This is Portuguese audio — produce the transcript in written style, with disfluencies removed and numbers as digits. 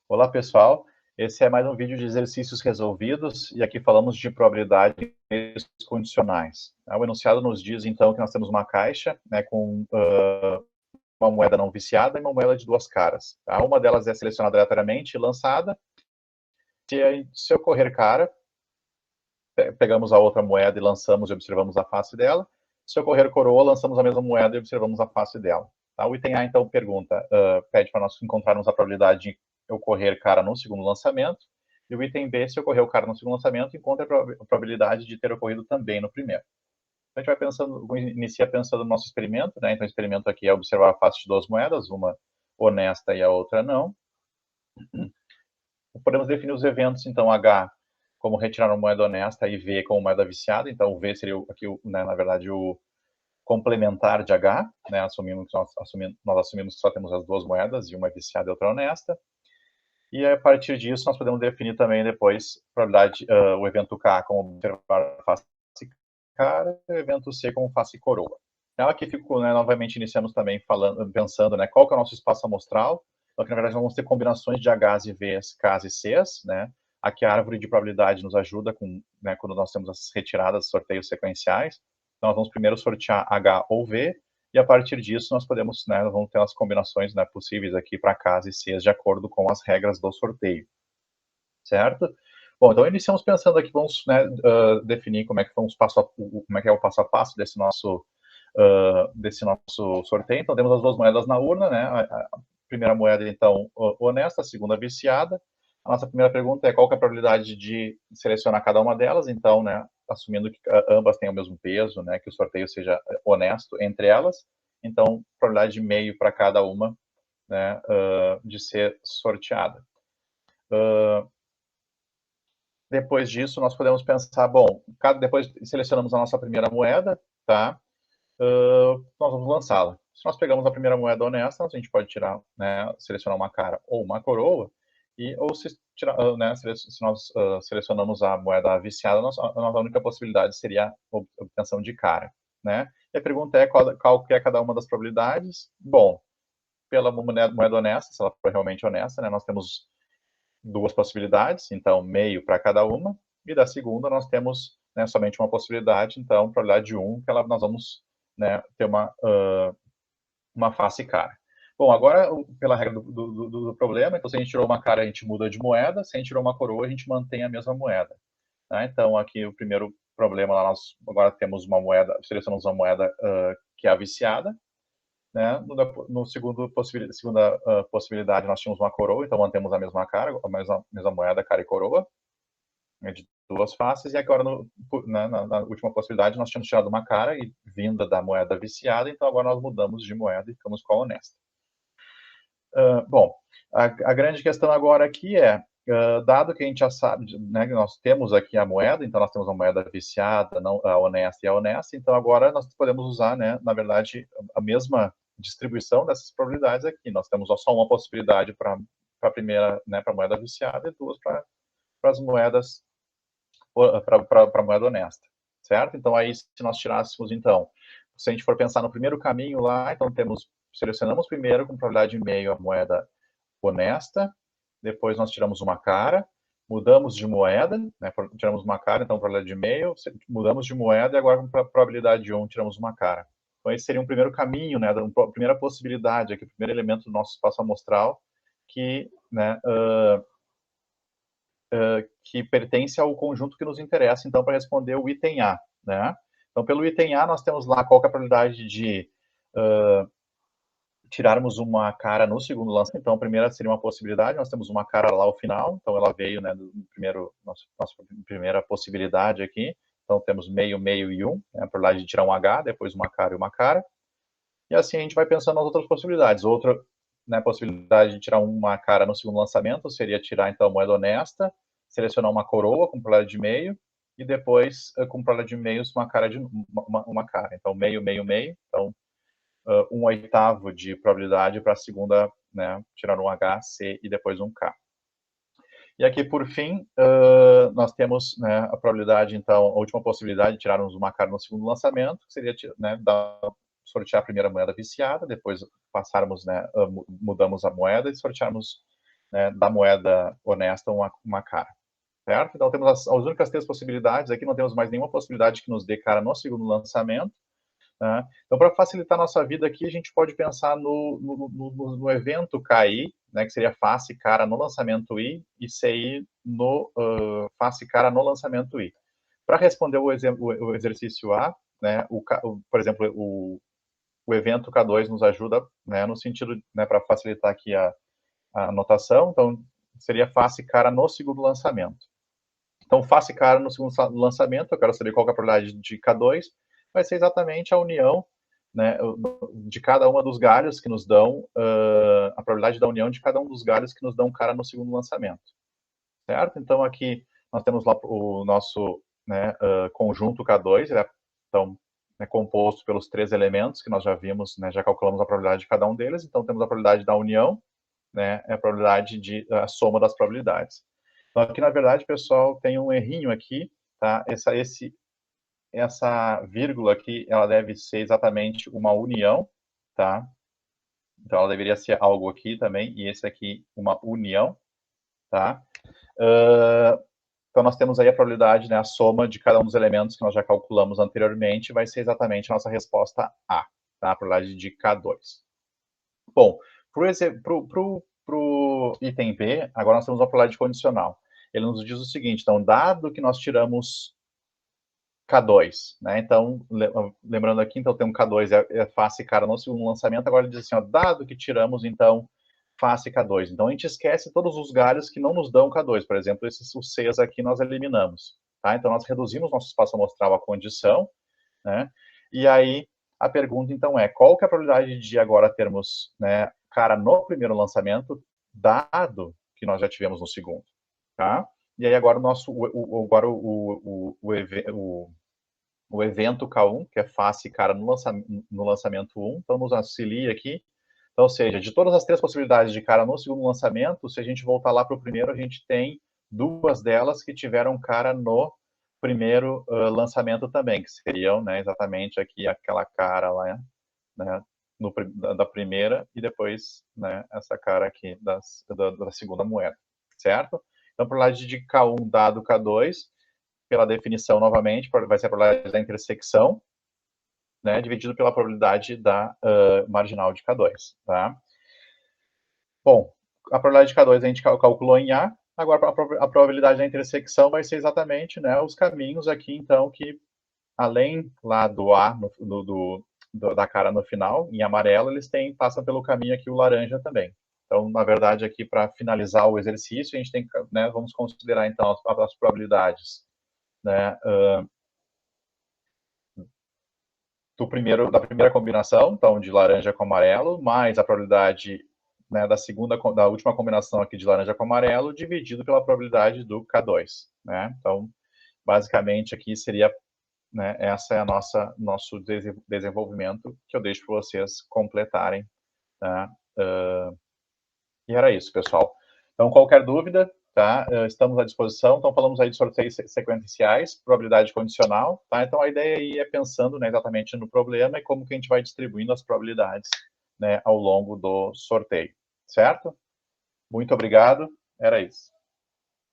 Olá, pessoal. Esse é mais um vídeo de exercícios resolvidos e aqui falamos de probabilidades condicionais. O enunciado nos diz, então, que nós temos uma caixa, né, com uma moeda não viciada e uma moeda de duas caras. Tá? Uma delas é selecionada aleatoriamente e lançada. Se ocorrer cara, pegamos a outra moeda e lançamos e observamos a face dela. Se ocorrer coroa, lançamos a mesma moeda e observamos a face dela. Tá? O item A, então, pede para nós encontrarmos a probabilidade de ocorrer cara no segundo lançamento. E o item B, se ocorreu cara no segundo lançamento, encontra a probabilidade de ter ocorrido também no primeiro. Então, a gente vai inicia pensando no nosso experimento, né? Então, o experimento aqui é observar a face de duas moedas, uma honesta e a outra não. Podemos definir os eventos, então, H como retirar uma moeda honesta e V como moeda viciada. Então, o V seria aqui, né, na verdade, o complementar de H, né, nós assumimos que só temos as duas moedas, e uma é viciada e outra honesta. E a partir disso, nós podemos definir também depois o evento K como observar face cara, e o evento C como face coroa. Então, aqui fico, né, novamente iniciamos também pensando, né, qual que é o nosso espaço amostral. Então, aqui, na verdade, nós vamos ter combinações de Hs e Vs, Ks e Cs, né? Aqui a árvore de probabilidade nos ajuda né, quando nós temos essas retiradas, sorteios sequenciais. Então, nós vamos primeiro sortear H ou V, e a partir disso nós podemos, né, nós vamos ter as combinações, né, possíveis aqui para Ks e Cs de acordo com as regras do sorteio, certo? Bom, então iniciamos pensando aqui, vamos, né, definir como é que como é que é o passo a passo desse nosso sorteio. Então temos as duas moedas na urna, né? A primeira moeda, então, honesta, a segunda viciada. A nossa primeira pergunta é qual que é a probabilidade de selecionar cada uma delas. Então, né, assumindo que ambas têm o mesmo peso, né, que o sorteio seja honesto entre elas. Então, probabilidade de meio para cada uma, né, de ser sorteada. Depois disso, nós podemos pensar, bom, depois selecionamos a nossa primeira moeda, tá? Nós vamos lançá-la. Se nós pegamos a primeira moeda honesta, a gente pode tirar, né, selecionar uma cara ou uma coroa, ou né, se nós selecionamos a moeda viciada, a única possibilidade seria a obtenção de cara, né? E a pergunta é qual que é cada uma das probabilidades. Bom, pela moeda honesta, se ela for realmente honesta, né, nós temos duas possibilidades, então meio para cada uma, e da segunda nós temos, né, somente uma possibilidade, então probabilidade de 1, que nós vamos, né, ter uma face cara. Bom, agora, pela regra do problema, então se a gente tirou uma cara, a gente muda de moeda, se a gente tirou uma coroa, a gente mantém a mesma moeda. Tá? Então, aqui o primeiro problema, nós agora temos uma moeda, selecionamos uma moeda que é a viciada, né? No segunda possibilidade, nós tínhamos uma coroa, então mantemos a mesma cara, a mesma moeda, cara e coroa, né, de duas faces, e agora, na última possibilidade, nós tínhamos tirado uma cara e vinda da moeda viciada, então agora nós mudamos de moeda e ficamos com a honesta. Bom, a grande questão agora aqui é, dado que a gente já sabe, né, que nós temos aqui a moeda, então nós temos a moeda viciada, a honesta e a honesta, então agora nós podemos usar, né, na verdade, a mesma distribuição dessas probabilidades aqui. Nós temos só uma possibilidade para a primeira, né, para a moeda viciada e duas para as moedas, para a moeda honesta, certo? Então aí, se nós tirássemos, então, se a gente for pensar no primeiro caminho lá, então selecionamos primeiro com probabilidade de meio a moeda honesta, depois nós tiramos uma cara, mudamos de moeda, né, tiramos uma cara, então probabilidade de meio, mudamos de moeda e agora com probabilidade de 1 tiramos uma cara. Então esse seria um primeiro caminho, né, a primeira possibilidade, aqui, o primeiro elemento do nosso espaço amostral que, né, que pertence ao conjunto que nos interessa, então, para responder o item A, né? Então, pelo item A, nós temos lá qual que é a probabilidade de tirarmos uma cara no segundo lançamento. Então, a primeira seria uma possibilidade, nós temos uma cara lá ao final, então ela veio, né, nossa primeira possibilidade aqui. Então, temos meio, meio e 1, né, a probabilidade de tirar um H, depois uma cara e uma cara. E assim a gente vai pensando nas outras possibilidades. Outra, né, possibilidade de tirar uma cara no segundo lançamento seria tirar, então, a moeda honesta, selecionar uma coroa com probabilidade de meio, e depois, com probabilidade de meios, uma cara. Então, meio, meio, meio. Então, 1/8 de probabilidade para a segunda, né, tirar um H, C e depois um K. E aqui, por fim, nós temos, né, a probabilidade, então, a última possibilidade de tirarmos uma cara no segundo lançamento, que seria, né, sortear a primeira moeda viciada, depois passarmos, né, mudamos a moeda e sortearmos né, da moeda honesta uma cara, certo? Então temos as únicas 3 possibilidades, aqui não temos mais nenhuma possibilidade que nos dê cara no segundo lançamento, né? Então, para facilitar a nossa vida aqui, a gente pode pensar no evento KI, né, que seria face cara no lançamento I, e CI no face cara no lançamento I. Para responder o exercício A, né, por exemplo, o evento K2 nos ajuda, né, no sentido, né, para facilitar aqui a anotação, então seria face cara no segundo lançamento. Então, face cara no segundo lançamento, eu quero saber qual é a probabilidade de K2, vai ser exatamente a união, né, de cada uma dos galhos que nos dão, a probabilidade da união de cada um dos galhos que nos dão cara no segundo lançamento, certo? Então, aqui nós temos lá o nosso, né, conjunto K2, ele é, então, é composto pelos 3 elementos que nós já vimos, né, já calculamos a probabilidade de cada um deles, então temos a probabilidade da união, né, é a probabilidade a soma das probabilidades. Então, aqui, na verdade, pessoal, tem um errinho aqui, tá? Essa vírgula aqui, ela deve ser exatamente uma união, tá? Então, ela deveria ser algo aqui também, e esse aqui, uma união, tá? Então, nós temos aí a probabilidade, né, a soma de cada um dos elementos que nós já calculamos anteriormente, vai ser exatamente a nossa resposta A, tá? A probabilidade de K2. Bom, para o item B, agora nós temos uma probabilidade condicional. Ele nos diz o seguinte, então, dado que nós tiramos K2, né, então, lembrando aqui, então, tem um K2, é face cara no segundo lançamento, agora ele diz assim, ó, dado que tiramos, então, face K2. Então, a gente esquece todos os galhos que não nos dão K2, por exemplo, esses os Cs aqui nós eliminamos, tá? Então, nós reduzimos nosso espaço amostral à condição, né, e aí a pergunta, então, é qual que é a probabilidade de agora termos, né, cara no primeiro lançamento, dado que nós já tivemos no segundo, tá? E aí agora o evento K1, que é face cara no lançamento 1, então nos auxilia aqui. Então, ou seja, de todas as 3 possibilidades de cara no segundo lançamento, se a gente voltar lá para o primeiro, a gente tem 2 delas que tiveram cara no primeiro lançamento também, que seriam, né, exatamente aqui aquela cara lá, né, da primeira e depois, né, essa cara aqui da segunda moeda, certo? Então, por lado de K1 dado K2, pela definição novamente, vai ser a probabilidade da intersecção, né, dividido pela probabilidade da marginal de K2, tá? Bom, a probabilidade de K2 a gente calculou em A, agora a probabilidade da intersecção vai ser exatamente, né, os caminhos aqui, então, que além lá do A, da cara no final, em amarelo, eles passam pelo caminho aqui o laranja também. Então, na verdade, aqui para finalizar o exercício, a gente tem que, né, vamos considerar então as probabilidades, né, da primeira combinação, então de laranja com amarelo, mais a probabilidade, né, da última combinação aqui de laranja com amarelo, dividido pela probabilidade do K2, né? Então, basicamente aqui seria, né, essa é nosso desenvolvimento que eu deixo para vocês completarem, tá? E era isso, pessoal. Então, qualquer dúvida, tá? Estamos à disposição. Então, falamos aí de sorteios sequenciais, probabilidade condicional, tá? Então, a ideia aí é pensando, né, exatamente no problema e como que a gente vai distribuindo as probabilidades, né, ao longo do sorteio, certo? Muito obrigado. Era isso.